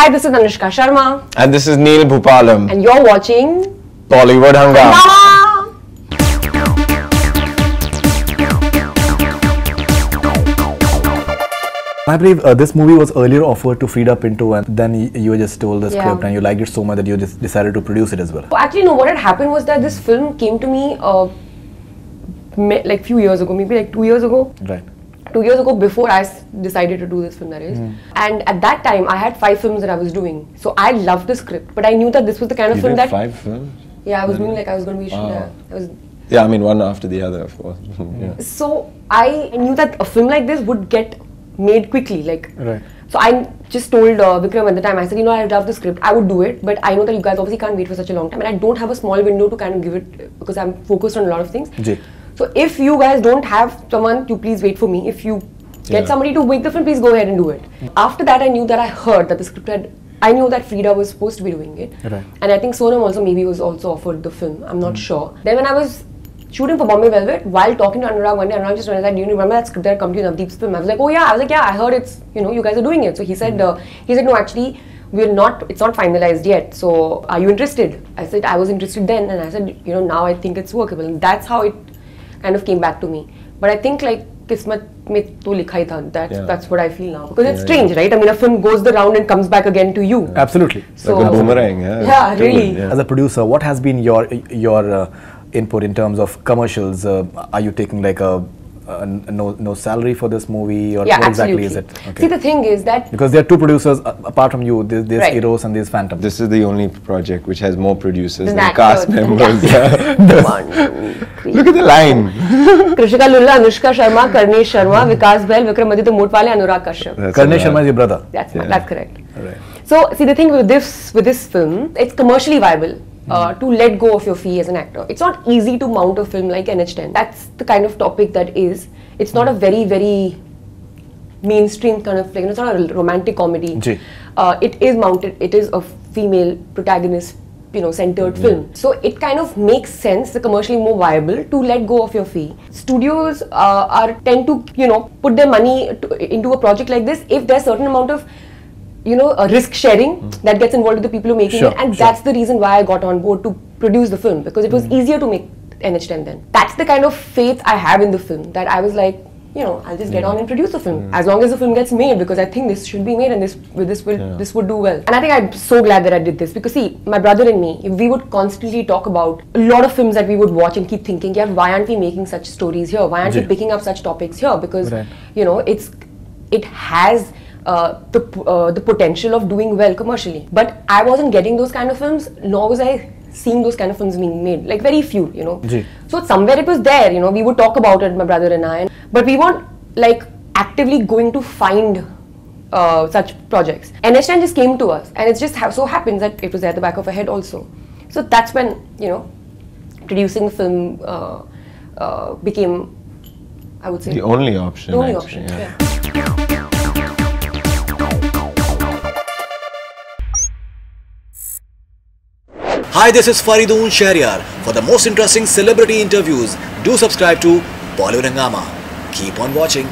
Hi, this is Anushka Sharma. And this is Neil Bhupalam. And you're watching Bollywood Hungama. I believe this movie was earlier offered to Freida Pinto, and then you just told the script and you liked it so much that you just decided to produce it as well. Actually, no, what had happened was that this film came to me like few years ago, maybe like 2 years ago. Right. 2 years ago, before I decided to do this film, that is. And at that time, I had 5 films that I was doing. So I loved the script, but I knew that this was the kind of film that... 5 films? Yeah, I was doing like I was going to be... Yeah, I mean one after the other, of course. Yeah. So I knew that a film like this would get made quickly, like. Right. So I just told Vikram at the time, I said, you know, I love the script, I would do it, but I know that you guys obviously can't wait for such a long time, and I don't have a small window to kind of give it, because I'm focused on a lot of things. Ji. So if you guys don't have someone, you please wait for me. If you get somebody to make the film, please go ahead and do it. After that, I knew that I heard that the script had, I knew that Freida was supposed to be doing it. Right. And I think Sonam also maybe was also offered the film, I'm not sure. Then when I was shooting for Bombay Velvet, while talking to Anurag one day, Anurag just went, do you remember that script that come to you, Navdeep's film? I was like, oh yeah. I was like, yeah, I heard it's, you know, you guys are doing it. So he said, no, actually, we're not, it's not finalized yet. So are you interested? I said, I was interested then. And I said, you know, now I think it's workable. And that's how it kind of came back to me. But I think like, Kismat mein to likha hi tha. That's what I feel now. Because it's strange, right? I mean, a film goes the round and comes back again to you. Absolutely. So, like a boomerang, yeah, really. As a producer, what has been your input in terms of commercials? Are you taking like no salary for this movie, or what exactly is it? Okay. See, the thing is that because there are 2 producers apart from you. There's Eros and there's Phantom. This is the only project which has more producers than cast members. One, 2, 3. Look at the line. Krishika Lulla, Anushka Sharma, Karnesh Sharma, Vikas Bahl, Vikramaditya Motwale, Anurag Kashyap. Karnesh Sharma is your brother. That's correct. Right. So see, the thing with this film, it's commercially viable. To let go of your fee as an actor. It's not easy to mount a film like NH10. That's the kind of topic that is. It's not a very, very mainstream kind of, like, it's not a romantic comedy. It is mounted, it is a female protagonist, you know, centered film. So it kind of makes sense, the commercially more viable, to let go of your fee. Studios tend to, you know, put their money into a project like this if there's a certain amount of, you know, a risk sharing that gets involved with the people who are making it, and that's the reason why I got on board to produce the film, because it was easier to make NH10 then. That's the kind of faith I have in the film, that I was like, you know, I'll just get on and produce the film as long as the film gets made, because I think this should be made and this would do well. And I think I'm so glad that I did this, because see, my brother and me, we would constantly talk about a lot of films that we would watch and keep thinking, yeah, why aren't we making such stories here? Why aren't we picking up such topics here? Because you know, it has the potential of doing well commercially. But I wasn't getting those kind of films, nor was I seeing those kind of films being made. Like very few, you know. So somewhere it was there, you know, we would talk about it, my brother and I. But we weren't like actively going to find such projects. NH10 just came to us, and it just so happens that it was at the back of our head also. So that's when, you know, producing the film became, I would say, the only option. The only option, yeah. Hi, this is Faridoon Shahryar. For the most interesting celebrity interviews, do subscribe to Bollywood Hungama. Keep on watching.